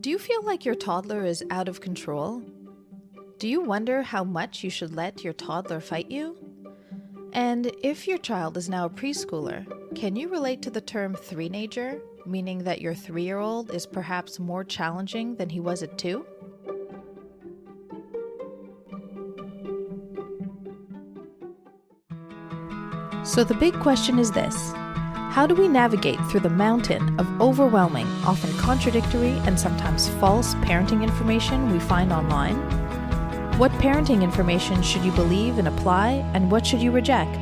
Do you feel like your toddler is out of control? Do you wonder how much you should let your toddler fight you? And if your child is now a preschooler, can you relate to the term Threenager, meaning that your 3-year-old is perhaps more challenging than he was at 2? So the big question is this: how do we navigate through the mountain of overwhelming, often contradictory, and sometimes false parenting information we find online? What parenting information should you believe and apply, and what should you reject?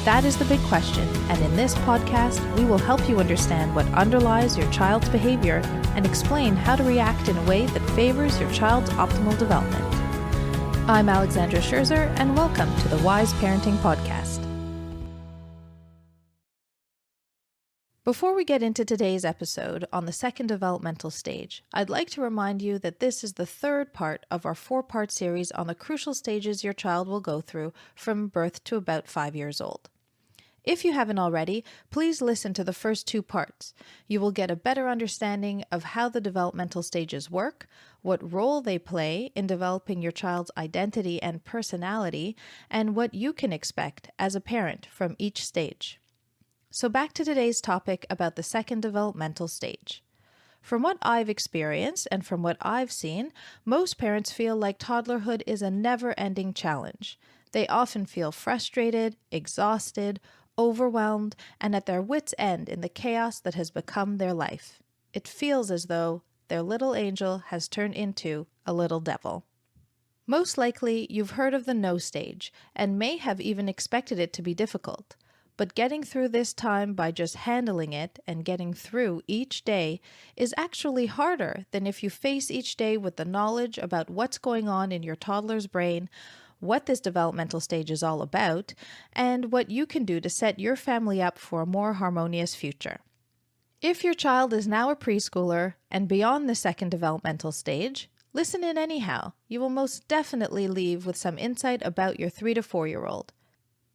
That is the big question, and in this podcast, we will help you understand what underlies your child's behavior and explain how to react in a way that favors your child's optimal development. I'm Alexandra Scherzer, and welcome to the Wise Parenting Podcast. Before we get into today's episode on the second developmental stage, I'd like to remind you that this is the third part of our 4-part series on the crucial stages your child will go through from birth to about 5 years old. If you haven't already, please listen to the first 2 parts. You will get a better understanding of how the developmental stages work, what role they play in developing your child's identity and personality, and what you can expect as a parent from each stage. So back to today's topic about the second developmental stage. From what I've experienced and from what I've seen, most parents feel like toddlerhood is a never-ending challenge. They often feel frustrated, exhausted, overwhelmed, and at their wits' end in the chaos that has become their life. It feels as though their little angel has turned into a little devil. Most likely, you've heard of the no stage and may have even expected it to be difficult. But getting through this time by just handling it and getting through each day is actually harder than if you face each day with the knowledge about what's going on in your toddler's brain, what this developmental stage is all about, and what you can do to set your family up for a more harmonious future. If your child is now a preschooler and beyond the second developmental stage, listen in anyhow. You will most definitely leave with some insight about your 3 to 4-year-old.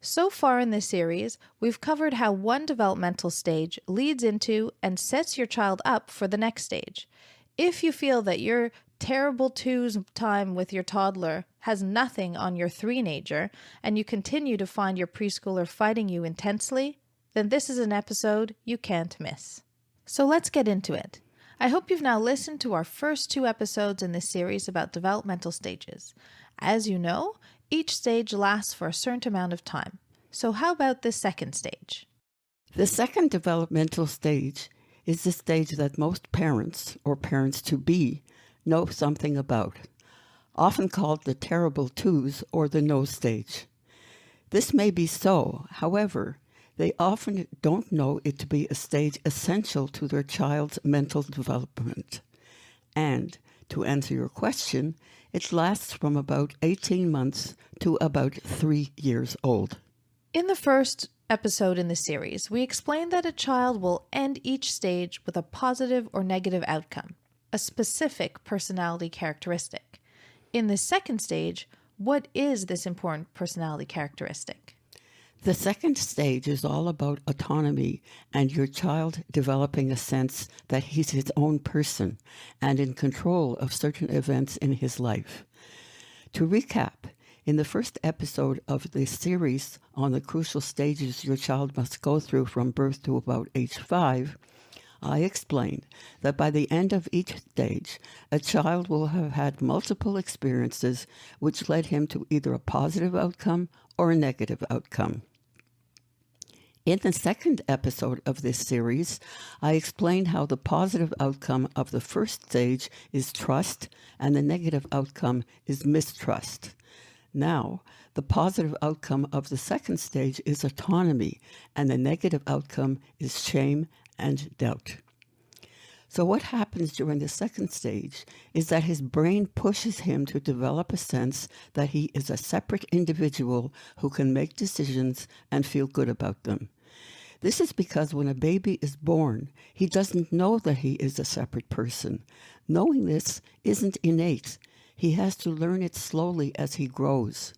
So far in this series, we've covered how one developmental stage leads into and sets your child up for the next stage. If you feel that your terrible 2's time with your toddler has nothing on your Threenager, and you continue to find your preschooler fighting you intensely, then this is an episode you can't miss. So let's get into it. I hope you've now listened to our first 2 episodes in this series about developmental stages. As you know, each stage lasts for a certain amount of time. So how about the second stage? The second developmental stage is the stage that most parents, or parents-to-be, know something about, often called the terrible 2's or the no stage. This may be so, however, they often don't know it to be a stage essential to their child's mental development. And, to answer your question, it lasts from about 18 months to about 3 years old. In the first episode in the series, we explained that a child will end each stage with a positive or negative outcome, a specific personality characteristic. In the second stage, what is this important personality characteristic? The second stage is all about autonomy and your child developing a sense that he's his own person and in control of certain events in his life. To recap, in the first episode of this series on the crucial stages your child must go through from birth to about age 5, I explained that by the end of each stage, a child will have had multiple experiences which led him to either a positive outcome or a negative outcome. In the second episode of this series, I explained how the positive outcome of the first stage is trust and the negative outcome is mistrust. Now, the positive outcome of the second stage is autonomy and the negative outcome is shame and doubt. So what happens during the second stage is that his brain pushes him to develop a sense that he is a separate individual who can make decisions and feel good about them. This is because when a baby is born, he doesn't know that he is a separate person. Knowing this isn't innate. He has to learn it slowly as he grows.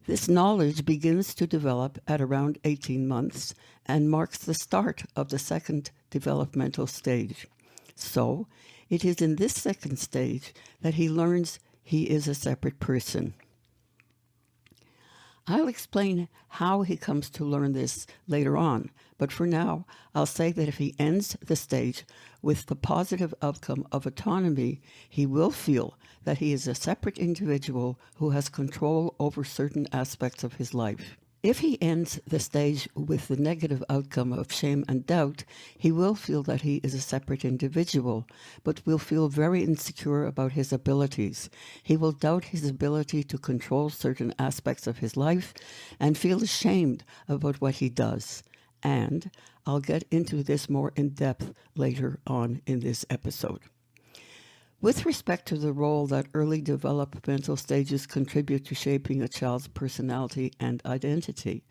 This knowledge begins to develop at around 18 months and marks the start of the second developmental stage. So, It is in this second stage that he learns he is a separate person. I'll explain how he comes to learn this later on, but for now, I'll say that if he ends the stage with the positive outcome of autonomy, he will feel that he is a separate individual who has control over certain aspects of his life. If he ends the stage with the negative outcome of shame and doubt, he will feel that he is a separate individual, but will feel very insecure about his abilities. He will doubt his ability to control certain aspects of his life and feel ashamed about what he does. And I'll get into this more in depth later on in this episode. With respect to the role that early developmental stages contribute to shaping a child's personality and identity,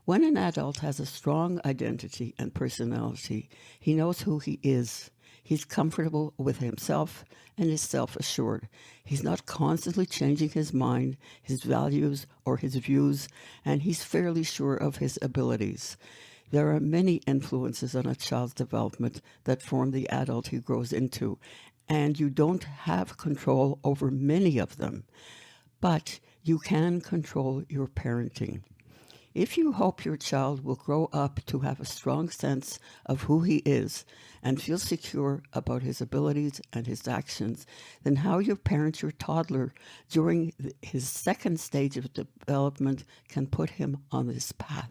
when an adult has a strong identity and personality, he knows who he is. He's comfortable with himself and is self-assured. He's not constantly changing his mind, his values, or his views, and he's fairly sure of his abilities. There are many influences on a child's development that form the adult he grows into, and you don't have control over many of them, but you can control your parenting. If you hope your child will grow up to have a strong sense of who he is and feel secure about his abilities and his actions, then how you parent your toddler during his second stage of development can put him on this path.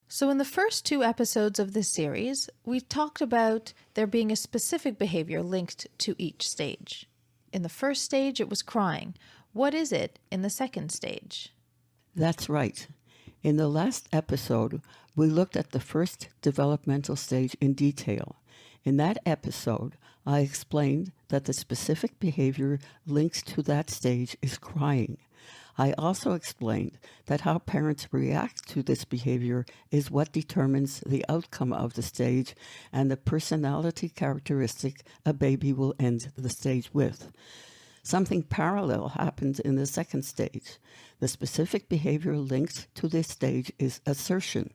So in the first 2 episodes of this series, we've talked about there being a specific behavior linked to each stage. In the first stage, it was crying. What is it in the second stage? That's right. In the last episode, we looked at the first developmental stage in detail. In that episode, I explained that the specific behavior linked to that stage is crying. I also explained that how parents react to this behavior is what determines the outcome of the stage and the personality characteristic a baby will end the stage with. Something parallel happens in the second stage. The specific behavior linked to this stage is assertion.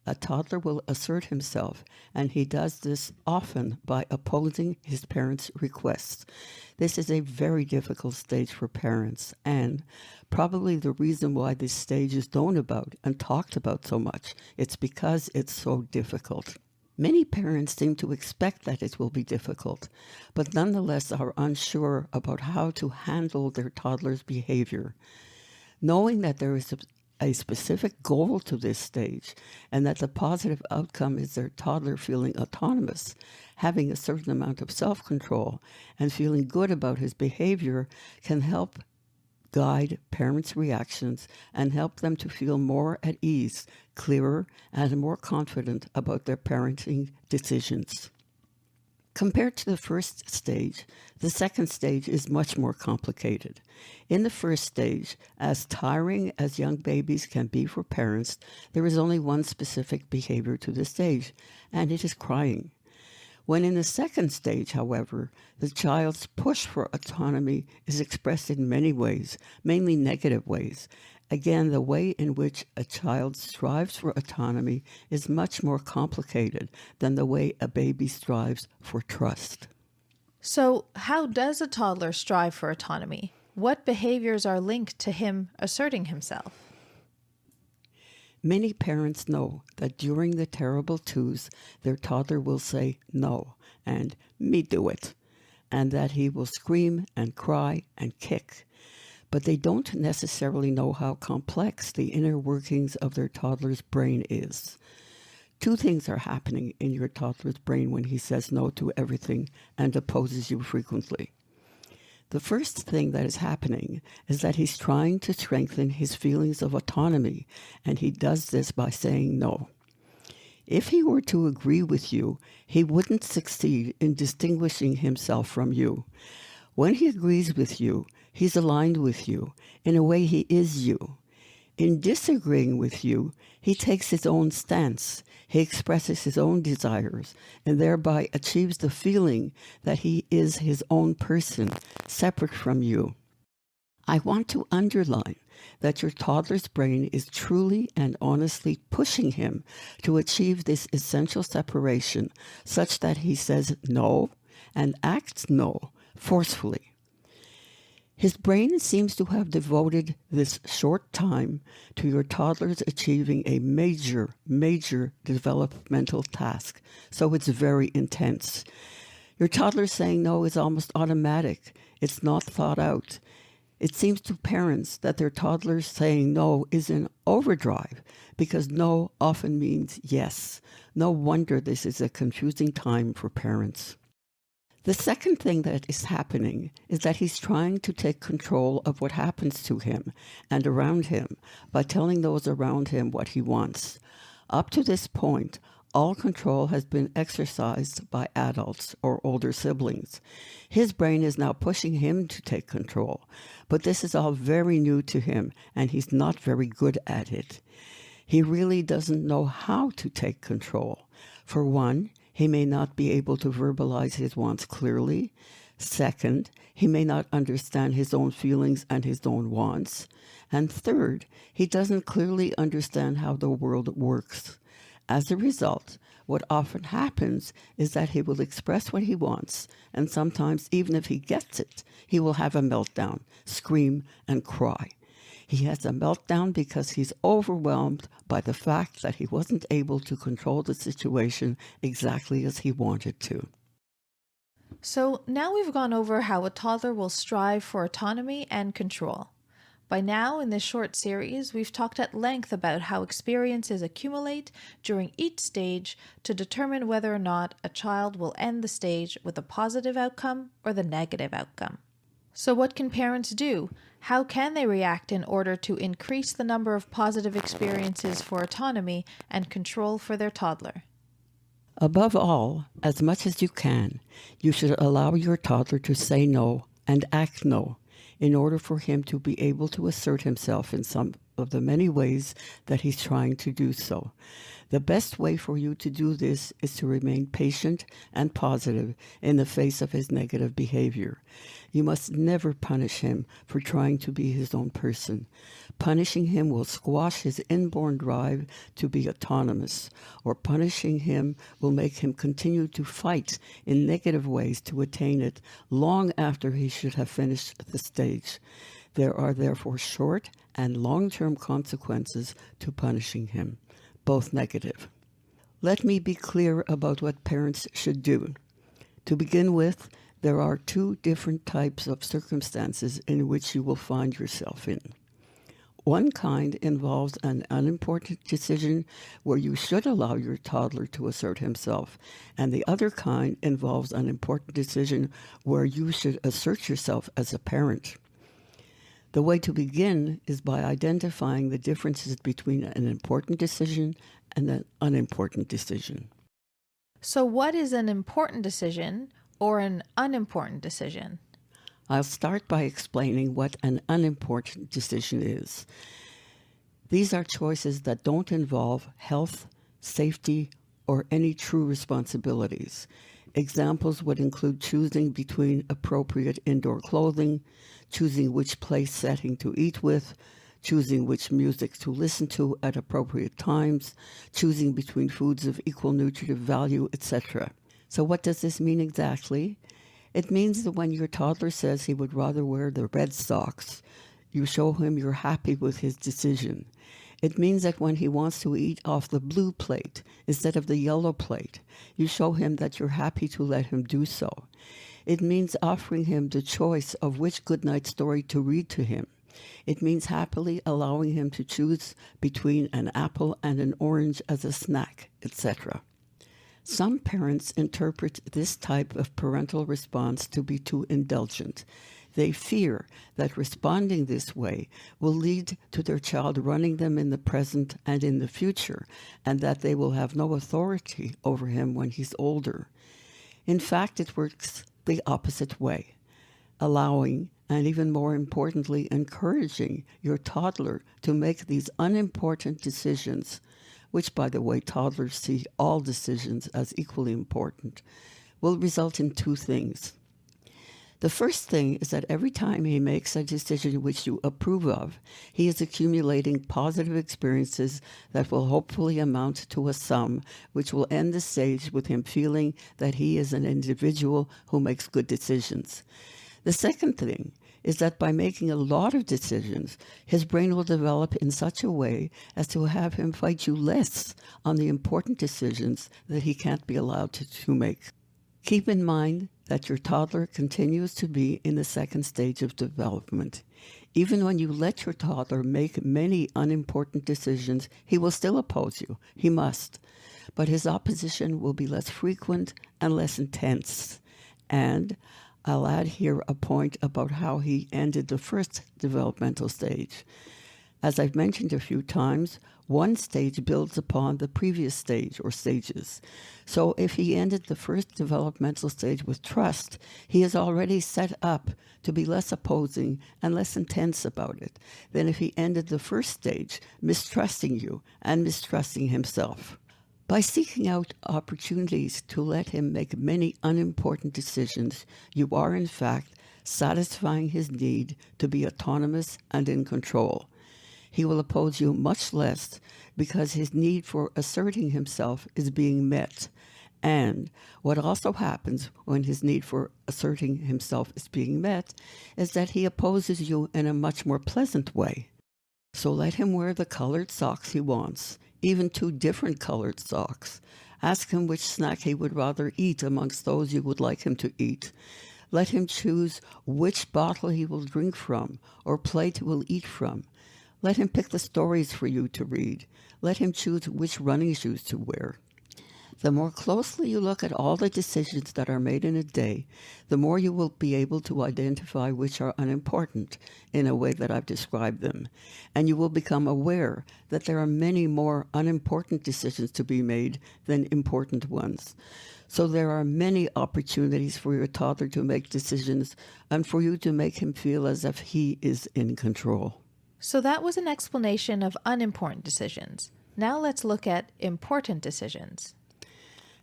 A toddler will assert himself, and he does this often by opposing his parents' requests. This is a very difficult stage for parents, and probably the reason why this stage is known about and talked about so much. It's because it's so difficult. Many parents seem to expect that it will be difficult, but nonetheless are unsure about how to handle their toddler's behavior. Knowing that there is a specific goal to this stage and that the positive outcome is their toddler feeling autonomous, having a certain amount of self-control, and feeling good about his behavior can help guide parents' reactions and help them to feel more at ease, clearer, and more confident about their parenting decisions. Compared to the first stage, the second stage is much more complicated. In the first stage, as tiring as young babies can be for parents, there is only one specific behavior to the stage, and it is crying. When in the second stage, however, the child's push for autonomy is expressed in many ways, mainly negative ways. Again, the way in which a child strives for autonomy is much more complicated than the way a baby strives for trust. So, how does a toddler strive for autonomy? What behaviors are linked to him asserting himself? Many parents know that during the terrible twos, their toddler will say no and me do it, and that he will scream and cry and kick. But they don't necessarily know how complex the inner workings of their toddler's brain is. 2 things are happening in your toddler's brain when he says no to everything and opposes you frequently. The first thing that is happening is that he's trying to strengthen his feelings of autonomy, and he does this by saying no. If he were to agree with you, he wouldn't succeed in distinguishing himself from you. When he agrees with you, he's aligned with you. In a way, he is you. In disagreeing with you, he takes his own stance. He expresses his own desires and thereby achieves the feeling that he is his own person, separate from you. I want to underline that your toddler's brain is truly and honestly pushing him to achieve this essential separation such that he says no and acts no forcefully. His brain seems to have devoted this short time to your toddler's achieving a major developmental task, so it's very intense. Your toddler saying no is almost automatic. It's not thought out. It seems to parents that their toddler saying no is in overdrive because no often means yes. No wonder this is a confusing time for parents. The second thing that is happening is that he's trying to take control of what happens to him and around him by telling those around him what he wants. Up to this point, all control has been exercised by adults or older siblings. His brain is now pushing him to take control, but this is all very new to him and he's not very good at it. He really doesn't know how to take control. For one, he may not be able to verbalize his wants clearly. Second, he may not understand his own feelings and his own wants. And third, he doesn't clearly understand how the world works. As a result, what often happens is that he will express what he wants, and sometimes, even if he gets it, he will have a meltdown, scream, and cry. He has a meltdown because he's overwhelmed by the fact that he wasn't able to control the situation exactly as he wanted to. So now we've gone over how a toddler will strive for autonomy and control. By now, in this short series, we've talked at length about how experiences accumulate during each stage to determine whether or not a child will end the stage with a positive outcome or the negative outcome. So what can parents do? How can they react in order to increase the number of positive experiences for autonomy and control for their toddler? Above all, as much as you can, you should allow your toddler to say no and act no in order for him to be able to assert himself in some of the many ways that he's trying to do so. The best way for you to do this is to remain patient and positive in the face of his negative behavior. You must never punish him for trying to be his own person. Punishing him will squash his inborn drive to be autonomous, or punishing him will make him continue to fight in negative ways to attain it long after he should have finished the stage. There are therefore short and long-term consequences to punishing him, both negative. Let me be clear about what parents should do. To begin with, there are two different types of circumstances in which you will find yourself in. One kind involves an unimportant decision where you should allow your toddler to assert himself, and the other kind involves an important decision where you should assert yourself as a parent. The way to begin is by identifying the differences between an important decision and an unimportant decision. So what is an important decision or an unimportant decision? I'll start by explaining what an unimportant decision is. These are choices that don't involve health, safety, or any true responsibilities. Examples would include choosing between appropriate indoor clothing, choosing which place setting to eat with, choosing which music to listen to at appropriate times, choosing between foods of equal nutritive value, etc. So what does this mean exactly? It means that when your toddler says he would rather wear the red socks, you show him you're happy with his decision. It means that when he wants to eat off the blue plate instead of the yellow plate, you show him that you're happy to let him do so. It means offering him the choice of which goodnight story to read to him. It means happily allowing him to choose between an apple and an orange as a snack, etc. Some parents interpret this type of parental response to be too indulgent. They fear that responding this way will lead to their child running them in the present and in the future, and that they will have no authority over him when he's older. In fact, it works the opposite way, allowing, and even more importantly, encouraging your toddler to make these unimportant decisions, which, by the way, toddlers see all decisions as equally important, will result in two things. The first thing is that every time he makes a decision which you approve of, he is accumulating positive experiences that will hopefully amount to a sum, which will end the stage with him feeling that he is an individual who makes good decisions. The second thing is that by making a lot of decisions, his brain will develop in such a way as to have him fight you less on the important decisions that he can't be allowed to make. Keep in mind that your toddler continues to be in the second stage of development. Even when you let your toddler make many unimportant decisions, he will still oppose you. He must. But his opposition will be less frequent and less intense. And I'll add here a point about how he ended the first developmental stage. As I've mentioned a few times, one stage builds upon the previous stage or stages. So if he ended the first developmental stage with trust, he is already set up to be less opposing and less intense about it than if he ended the first stage mistrusting you and mistrusting himself. By seeking out opportunities to let him make many unimportant decisions, you are in fact satisfying his need to be autonomous and in control. He will oppose you much less because his need for asserting himself is being met. And what also happens when his need for asserting himself is being met is that he opposes you in a much more pleasant way. So let him wear the colored socks he wants, even 2 different colored socks. Ask him which snack he would rather eat amongst those you would like him to eat. Let him choose which bottle he will drink from or plate he will eat from. Let him pick the stories for you to read. Let him choose which running shoes to wear. The more closely you look at all the decisions that are made in a day, the more you will be able to identify which are unimportant in a way that I've described them. And you will become aware that there are many more unimportant decisions to be made than important ones. So there are many opportunities for your toddler to make decisions and for you to make him feel as if he is in control. So that was an explanation of unimportant decisions. Now let's look at important decisions.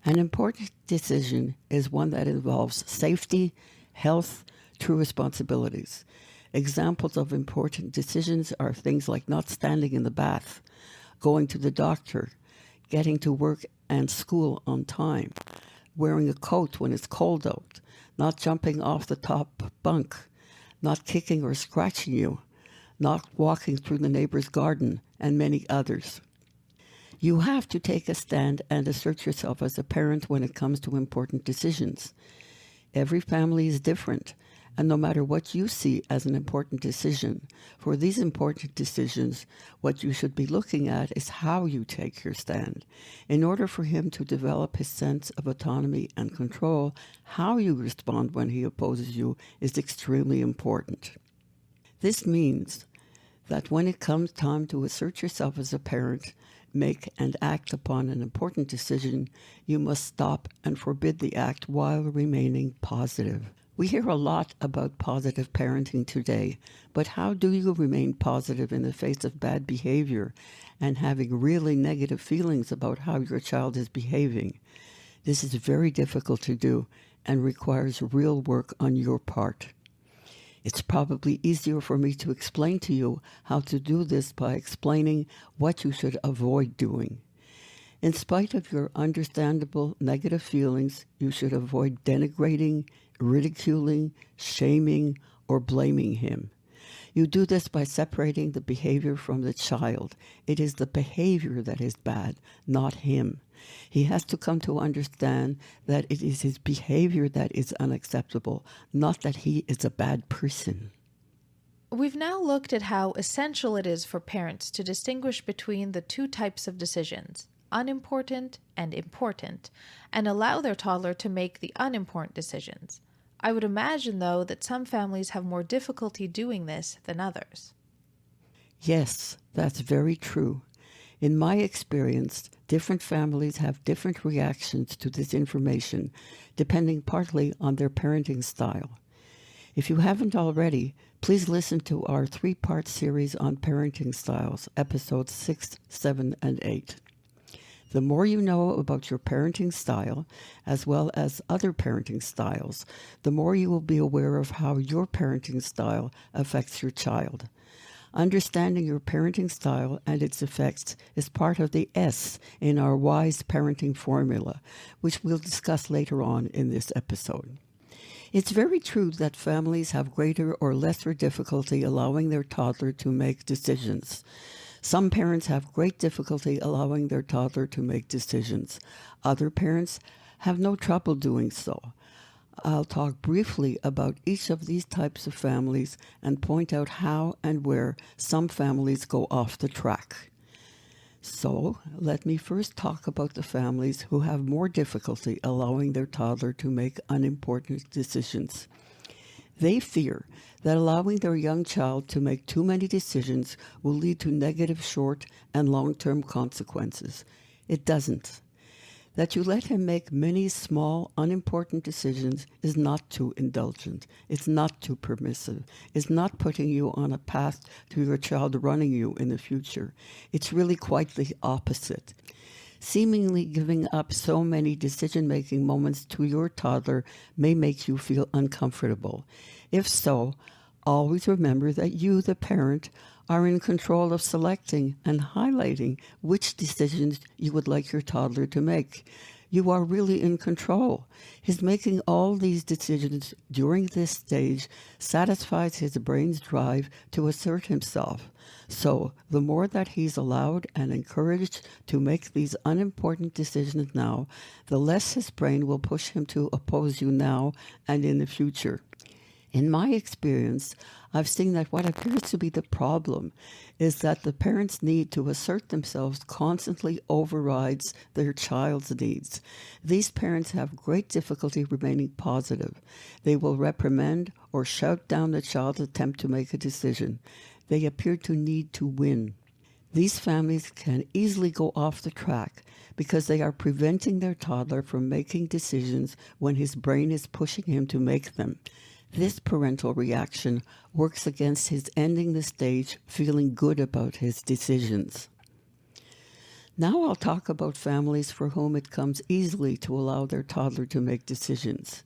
An important decision is one that involves safety, health, true responsibilities. Examples of important decisions are things like not standing in the bath, going to the doctor, getting to work and school on time, wearing a coat when it's cold out, not jumping off the top bunk, not kicking or scratching you, not walking through the neighbor's garden, and many others. You have to take a stand and assert yourself as a parent when it comes to important decisions. Every family is different, and no matter what you see as an important decision, for these important decisions, what you should be looking at is how you take your stand. In order for him to develop his sense of autonomy and control, how you respond when he opposes you is extremely important. This means that when it comes time to assert yourself as a parent, make and act upon an important decision, you must stop and forbid the act while remaining positive. We hear a lot about positive parenting today, but how do you remain positive in the face of bad behavior and having really negative feelings about how your child is behaving? This is very difficult to do and requires real work on your part. It's probably easier for me to explain to you how to do this by explaining what you should avoid doing. In spite of your understandable negative feelings, you should avoid denigrating, ridiculing, shaming, or blaming him. You do this by separating the behavior from the child. It is the behavior that is bad, not him. He has to come to understand that it is his behavior that is unacceptable, not that he is a bad person. We've now looked at how essential it is for parents to distinguish between the 2 types of decisions, unimportant and important, and allow their toddler to make the unimportant decisions. I would imagine, though, that some families have more difficulty doing this than others. Yes, that's very true. In my experience, different families have different reactions to this information, depending partly on their parenting style. If you haven't already, please listen to our 3-part series on parenting styles, episodes 6, 7, and 8. The more you know about your parenting style, as well as other parenting styles, the more you will be aware of how your parenting style affects your child. Understanding your parenting style and its effects is part of the S in our WISE parenting formula, which we'll discuss later on in this episode. It's very true that families have greater or lesser difficulty allowing their toddler to make decisions. Some parents have great difficulty allowing their toddler to make decisions. Other parents have no trouble doing so. I'll talk briefly about each of these types of families and point out how and where some families go off the track. So, let me first talk about the families who have more difficulty allowing their toddler to make unimportant decisions. They fear that allowing their young child to make too many decisions will lead to negative short and long-term consequences. It doesn't. That you let him make many small, unimportant decisions is not too indulgent. It's not too permissive. It's not putting you on a path to your child running you in the future. It's really quite the opposite. Seemingly giving up so many decision-making moments to your toddler may make you feel uncomfortable. If so, always remember that you, the parent, are in control of selecting and highlighting which decisions you would like your toddler to make. You are really in control. His making all these decisions during this stage satisfies his brain's drive to assert himself. So, the more that he's allowed and encouraged to make these unimportant decisions now, the less his brain will push him to oppose you now and in the future. In my experience, I've seen that what appears to be the problem is that the parents' need to assert themselves constantly overrides their child's needs. These parents have great difficulty remaining positive. They will reprimand or shout down the child's attempt to make a decision. They appear to need to win. These families can easily go off the track because they are preventing their toddler from making decisions when his brain is pushing him to make them. This parental reaction works against his ending the stage feeling good about his decisions. Now I'll talk about families for whom it comes easily to allow their toddler to make decisions.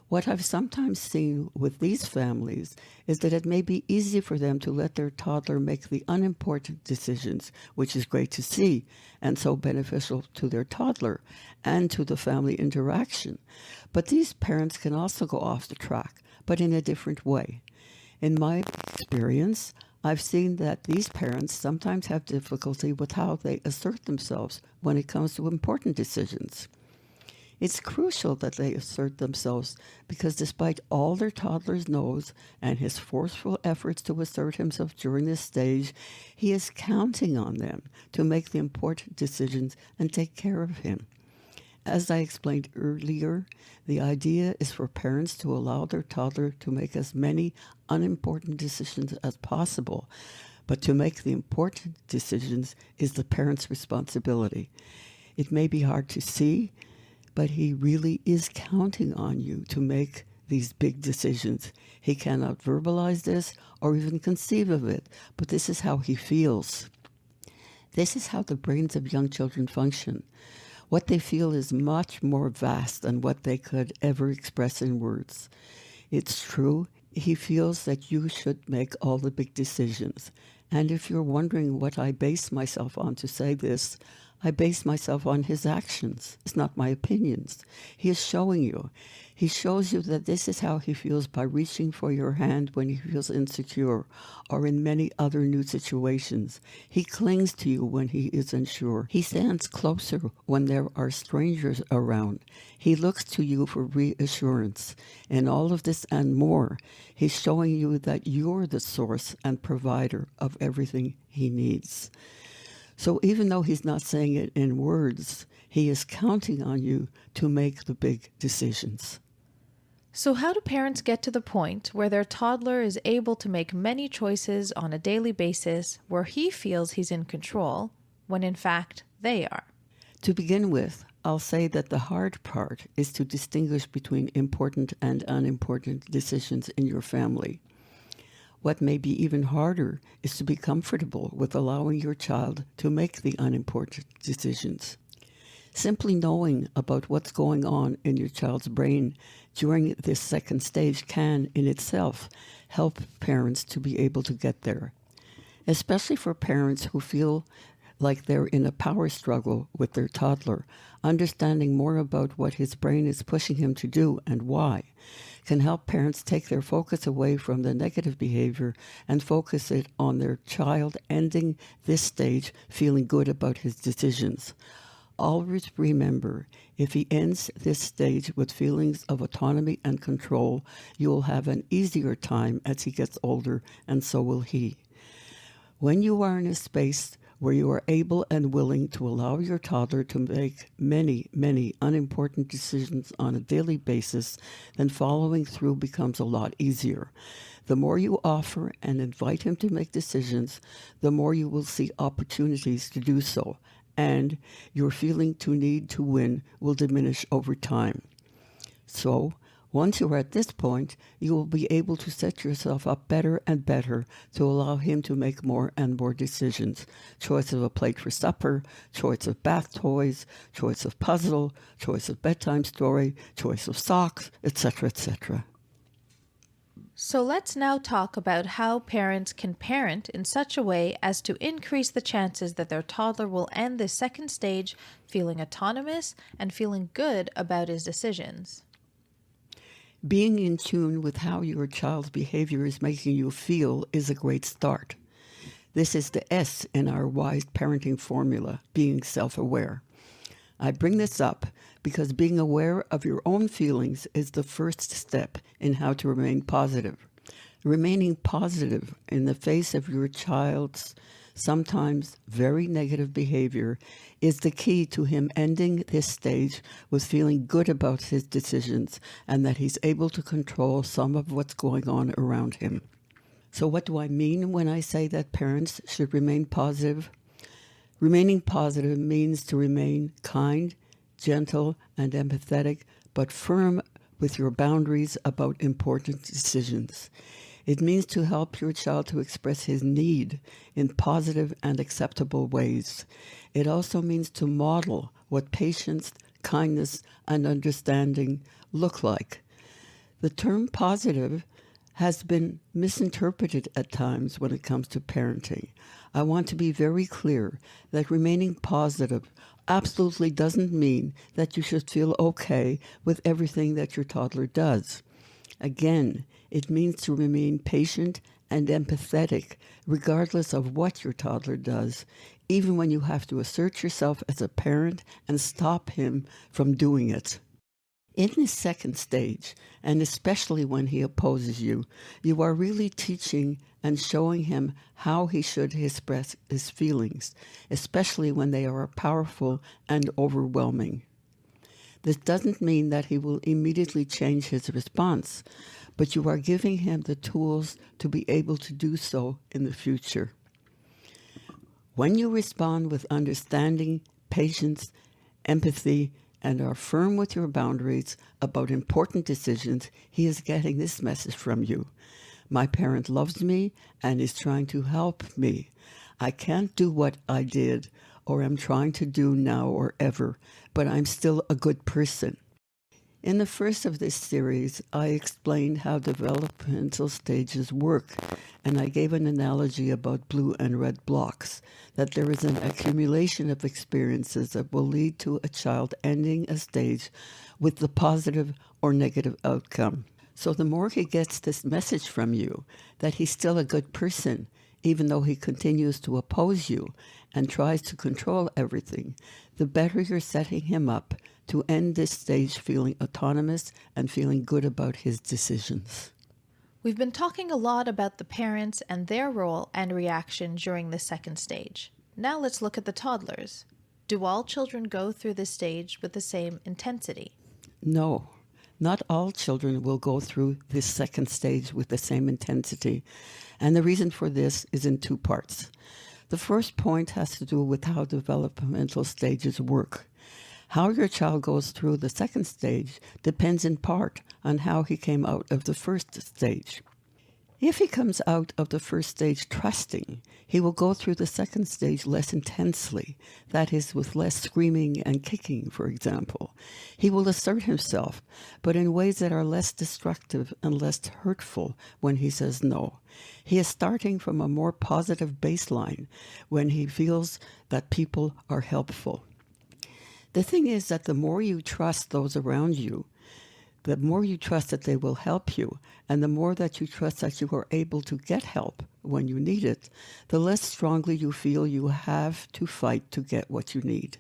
What I've sometimes seen with these families is that it may be easy for them to let their toddler make the unimportant decisions, which is great to see and so beneficial to their toddler and to the family interaction. But these parents can also go off the track, but in a different way. In my experience, I've seen that these parents sometimes have difficulty with how they assert themselves when it comes to important decisions. It's crucial that they assert themselves because despite all their toddler knows and his forceful efforts to assert himself during this stage, he is counting on them to make the important decisions and take care of him. As I explained earlier, the idea is for parents to allow their toddler to make as many unimportant decisions as possible, but to make the important decisions is the parent's responsibility. It may be hard to see, but he really is counting on you to make these big decisions. He cannot verbalize this or even conceive of it, but this is how he feels. This is how the brains of young children function. What they feel is much more vast than what they could ever express in words. It's true, he feels that you should make all the big decisions. And if you're wondering what I base myself on to say this, I base myself on his actions. It's not my opinions. He is showing you. He shows you that this is how he feels by reaching for your hand when he feels insecure or in many other new situations. He clings to you when he is unsure. He stands closer when there are strangers around. He looks to you for reassurance. In all of this and more, he's showing you that you're the source and provider of everything he needs. So even though he's not saying it in words, he is counting on you to make the big decisions. So how do parents get to the point where their toddler is able to make many choices on a daily basis where he feels he's in control, when in fact they are? To begin with, I'll say that the hard part is to distinguish between important and unimportant decisions in your family. What may be even harder is to be comfortable with allowing your child to make the unimportant decisions. Simply knowing about what's going on in your child's brain during this second stage can, in itself, help parents to be able to get there. Especially for parents who feel like they're in a power struggle with their toddler, understanding more about what his brain is pushing him to do and why can help parents take their focus away from the negative behavior and focus it on their child ending this stage feeling good about his decisions. Always remember, if he ends this stage with feelings of autonomy and control, you will have an easier time as he gets older, and so will he. When you are in a space where you are able and willing to allow your toddler to make many, many unimportant decisions on a daily basis, then following through becomes a lot easier. The more you offer and invite him to make decisions, the more you will see opportunities to do so, and your feeling to need to win will diminish over time. So, once you are at this point, you will be able to set yourself up better and better to allow him to make more and more decisions. Choice of a plate for supper, choice of bath toys, choice of puzzle, choice of bedtime story, choice of socks, etc., etc. So let's now talk about how parents can parent in such a way as to increase the chances that their toddler will end this second stage feeling autonomous and feeling good about his decisions. Being in tune with how your child's behavior is making you feel is a great start. This is the S in our wise parenting formula, being self-aware. I bring this up because being aware of your own feelings is the first step in how to remain positive. Remaining positive in the face of your child's sometimes very negative behavior is the key to him ending this stage with feeling good about his decisions and that he's able to control some of what's going on around him. So what do I mean when I say that parents should remain positive? Remaining positive means to remain kind, gentle, and empathetic, but firm with your boundaries about important decisions. It means to help your child to express his need in positive and acceptable ways. It also means to model what patience, kindness, and understanding look like. The term positive has been misinterpreted at times when it comes to parenting. I want to be very clear that remaining positive absolutely doesn't mean that you should feel okay with everything that your toddler does. Again, it means to remain patient and empathetic regardless of what your toddler does, even when you have to assert yourself as a parent and stop him from doing it. In this second stage, and especially when he opposes you, you are really teaching and showing him how he should express his feelings, especially when they are powerful and overwhelming. This doesn't mean that he will immediately change his response, but you are giving him the tools to be able to do so in the future. When you respond with understanding, patience, empathy, and are firm with your boundaries about important decisions, he is getting this message from you. My parent loves me and is trying to help me. I can't do what I did or am trying to do now or ever, but I'm still a good person. In the first of this series, I explained how developmental stages work, and I gave an analogy about blue and red blocks, that there is an accumulation of experiences that will lead to a child ending a stage with the positive or negative outcome. So the more he gets this message from you, that he's still a good person, even though he continues to oppose you and tries to control everything, the better you're setting him up to end this stage feeling autonomous and feeling good about his decisions. We've been talking a lot about the parents and their role and reaction during the second stage. Now let's look at the toddlers. Do all children go through this stage with the same intensity? No, not all children will go through this second stage with the same intensity. And the reason for this is in two parts. The first point has to do with how developmental stages work. How your child goes through the second stage depends in part on how he came out of the first stage. If he comes out of the first stage trusting, he will go through the second stage less intensely, that is, with less screaming and kicking, for example. He will assert himself, but in ways that are less destructive and less hurtful when he says no. He is starting from a more positive baseline when he feels that people are helpful. The thing is that the more you trust those around you, the more you trust that they will help you, and the more that you trust that you are able to get help when you need it, the less strongly you feel you have to fight to get what you need.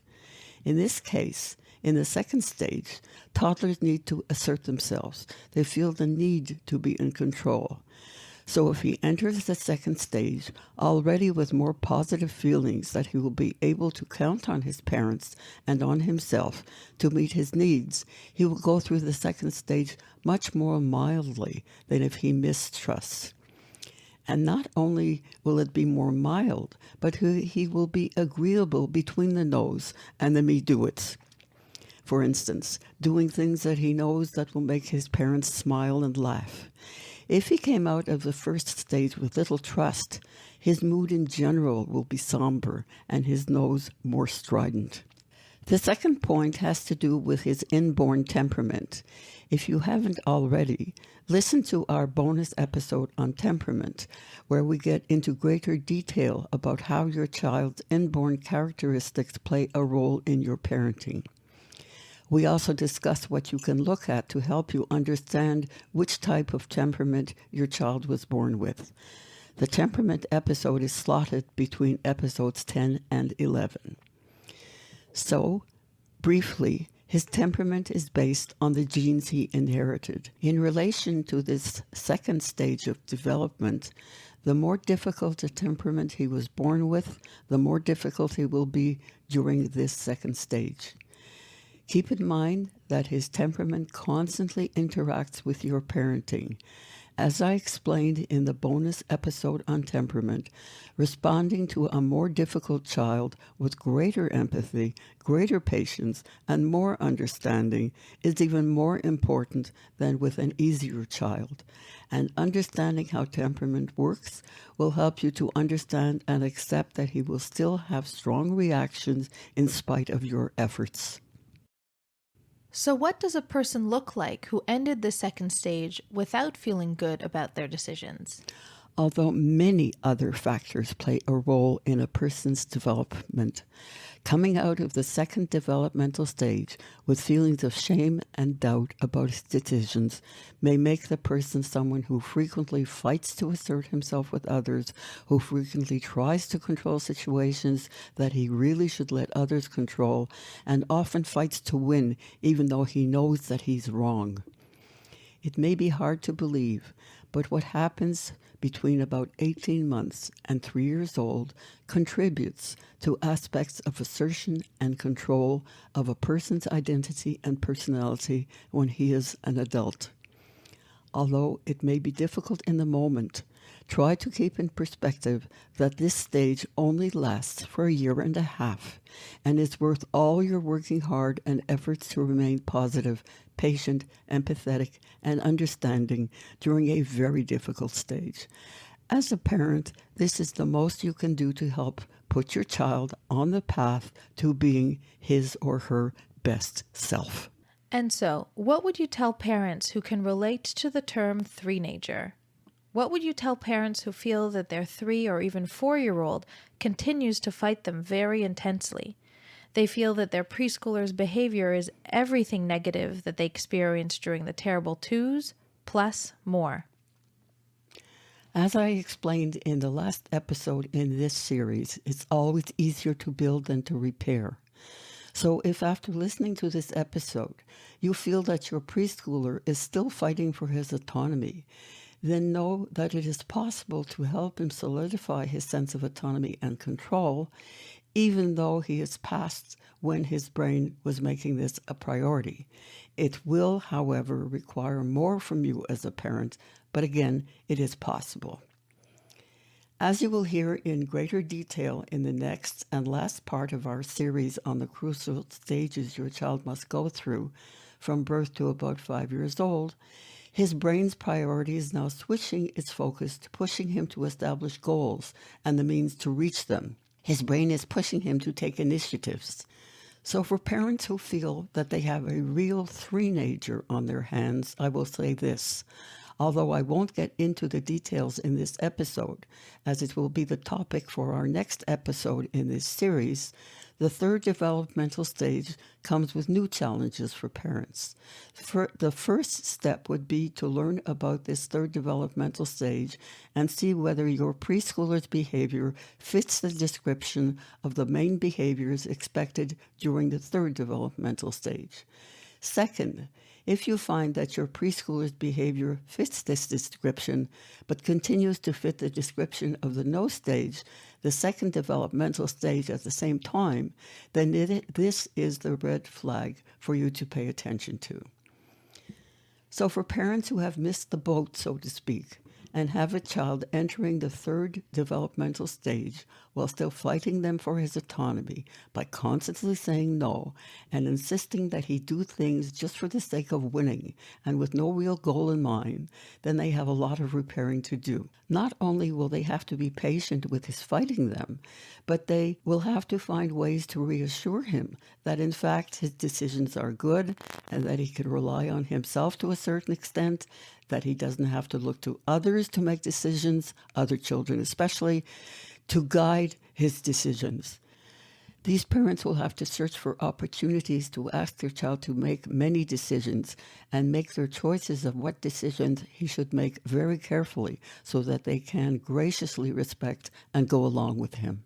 In this case, in the second stage, toddlers need to assert themselves. They feel the need to be in control. So if he enters the second stage already with more positive feelings that he will be able to count on his parents and on himself to meet his needs, he will go through the second stage much more mildly than if he mistrusts. And not only will it be more mild, but he will be agreeable between the no's and the me-do-its. For instance, doing things that he knows that will make his parents smile and laugh. If he came out of the first stage with little trust, his mood in general will be somber and his nose more strident. The second point has to do with his inborn temperament. If you haven't already, listen to our bonus episode on temperament, where we get into greater detail about how your child's inborn characteristics play a role in your parenting. We also discuss what you can look at to help you understand which type of temperament your child was born with. The temperament episode is slotted between episodes 10 and 11. So, briefly, his temperament is based on the genes he inherited. In relation to this second stage of development, the more difficult a temperament he was born with, the more difficult he will be during this second stage. Keep in mind that his temperament constantly interacts with your parenting. As I explained in the bonus episode on temperament, responding to a more difficult child with greater empathy, greater patience, and more understanding is even more important than with an easier child. And understanding how temperament works will help you to understand and accept that he will still have strong reactions in spite of your efforts. So what does a person look like who ended the second stage without feeling good about their decisions? Although many other factors play a role in a person's development, coming out of the second developmental stage with feelings of shame and doubt about his decisions may make the person someone who frequently fights to assert himself with others, who frequently tries to control situations that he really should let others control, and often fights to win even though he knows that he's wrong. It may be hard to believe, but what happens between about 18 months and 3 years old contributes to aspects of assertion and control of a person's identity and personality when he is an adult. Although it may be difficult in the moment, try to keep in perspective that this stage only lasts for 1.5 years and is worth all your working hard and efforts to remain positive, patient, empathetic, and understanding during a very difficult stage. As a parent, this is the most you can do to help put your child on the path to being his or her best self. And so, what would you tell parents who can relate to the term Threenager? What would you tell parents who feel that their 3 or even 4-year-old continues to fight them very intensely? They feel that their preschooler's behavior is everything negative that they experienced during the terrible 2s, plus more. As I explained in the last episode in this series, it's always easier to build than to repair. So if after listening to this episode, you feel that your preschooler is still fighting for his autonomy, then know that it is possible to help him solidify his sense of autonomy and control, even though he is past when his brain was making this a priority. It will, however, require more from you as a parent, but again, it is possible. As you will hear in greater detail in the next and last part of our series on the crucial stages your child must go through from birth to about 5 years old, His brain's priority is now switching its focus to pushing him to establish goals and the means to reach them. His brain is pushing him to take initiatives. So for parents who feel that they have a real threenager on their hands, I will say this. Although I won't get into the details in this episode, as it will be the topic for our next episode in this series, the third developmental stage comes with new challenges for parents. The first step would be to learn about this third developmental stage and see whether your preschooler's behavior fits the description of the main behaviors expected during the third developmental stage. Second, if you find that your preschooler's behavior fits this description, but continues to fit the description of the no stage, the second developmental stage at the same time, then this is the red flag for you to pay attention to. So for parents who have missed the boat, so to speak, and have a child entering the third developmental stage while still fighting them for his autonomy by constantly saying no and insisting that he do things just for the sake of winning and with no real goal in mind, then they have a lot of repairing to do. Not only will they have to be patient with his fighting them, but they will have to find ways to reassure him that in fact his decisions are good and that he can rely on himself to a certain extent, that he doesn't have to look to others to make decisions, other children especially, to guide his decisions. These parents will have to search for opportunities to ask their child to make many decisions and make their choices of what decisions he should make very carefully so that they can graciously respect and go along with him.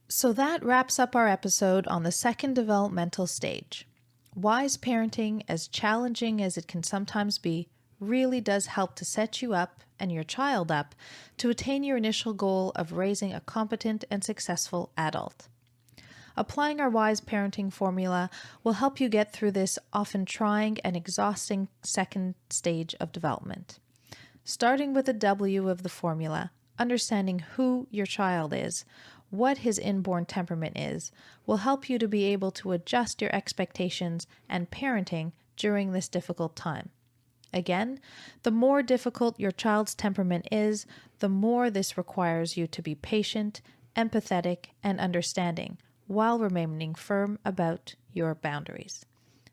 So that wraps up our episode on the second developmental stage. Wise parenting, as challenging as it can sometimes be, really does help to set you up and your child up to attain your initial goal of raising a competent and successful adult. Applying our wise parenting formula will help you get through this often trying and exhausting second stage of development. Starting with the W of the formula, understanding who your child is, what his inborn temperament is, will help you to be able to adjust your expectations and parenting during this difficult time. Again, the more difficult your child's temperament is, the more this requires you to be patient, empathetic, and understanding, while remaining firm about your boundaries.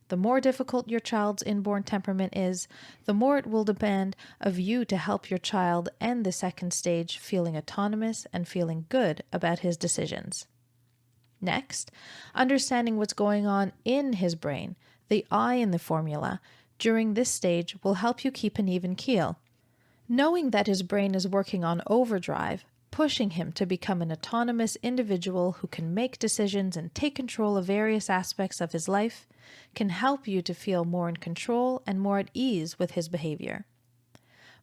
The more difficult your child's inborn temperament is, the more it will depend of you to help your child end the second stage feeling autonomous and feeling good about his decisions. Next, understanding what's going on in his brain, the I in the formula, during this stage will help you keep an even keel. Knowing that his brain is working on overdrive, pushing him to become an autonomous individual who can make decisions and take control of various aspects of his life, can help you to feel more in control and more at ease with his behavior.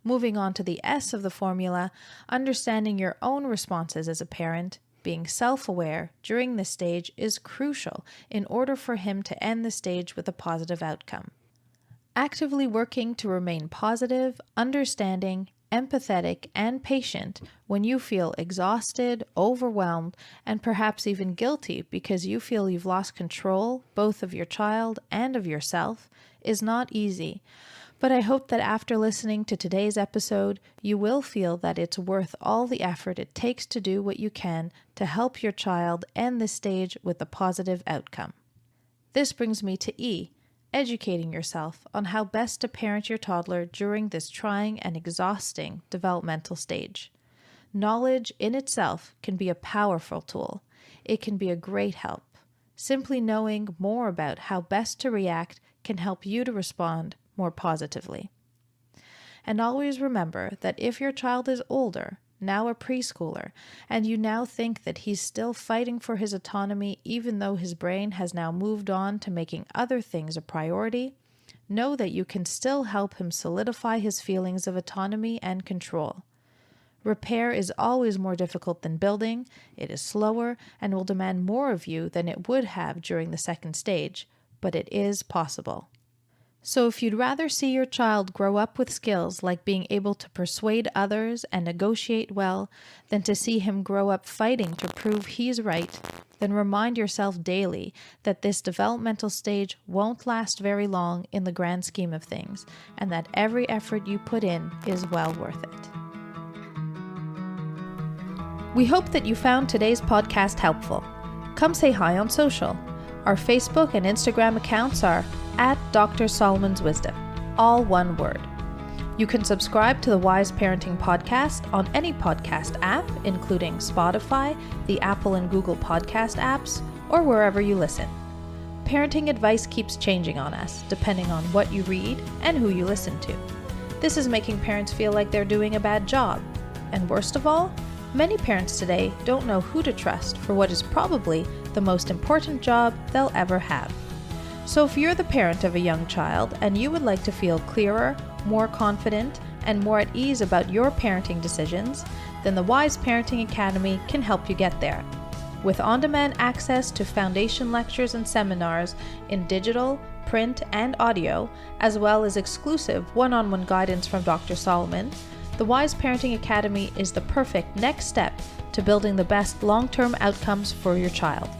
Moving on to the S of the formula, understanding your own responses as a parent, being self-aware during this stage is crucial in order for him to end the stage with a positive outcome. Actively working to remain positive, understanding, empathetic, and patient when you feel exhausted, overwhelmed, and perhaps even guilty because you feel you've lost control both of your child and of yourself is not easy. But I hope that after listening to today's episode, you will feel that it's worth all the effort it takes to do what you can to help your child end this stage with a positive outcome. This brings me to E, educating yourself on how best to parent your toddler during this trying and exhausting developmental stage. Knowledge in itself can be a powerful tool. It can be a great help. Simply knowing more about how best to react can help you to respond more positively. And always remember that if your child is older, now a preschooler, and you now think that he's still fighting for his autonomy even though his brain has now moved on to making other things a priority, know that you can still help him solidify his feelings of autonomy and control. Repair is always more difficult than building, it is slower, and will demand more of you than it would have during the second stage, but it is possible. So if you'd rather see your child grow up with skills like being able to persuade others and negotiate well than to see him grow up fighting to prove he's right, then remind yourself daily that this developmental stage won't last very long in the grand scheme of things, and that every effort you put in is well worth it. We hope that you found today's podcast helpful. Come say hi on social. Our Facebook and Instagram accounts are at Dr. Solomon's Wisdom, all one word. You can subscribe to the Wise Parenting Podcast on any podcast app, including Spotify, the Apple and Google podcast apps, or wherever you listen. Parenting advice keeps changing on us, depending on what you read and who you listen to. This is making parents feel like they're doing a bad job. And worst of all, many parents today don't know who to trust for what is probably the most important job they'll ever have. So if you're the parent of a young child and you would like to feel clearer, more confident, and more at ease about your parenting decisions, then the Wise Parenting Academy can help you get there. With on-demand access to foundation lectures and seminars in digital, print, and audio, as well as exclusive one-on-one guidance from Dr. Solomon, the Wise Parenting Academy is the perfect next step to building the best long-term outcomes for your child.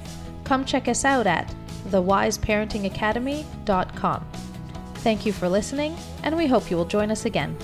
Come check us out at thewiseparentingacademy.com. Thank you for listening, and we hope you will join us again.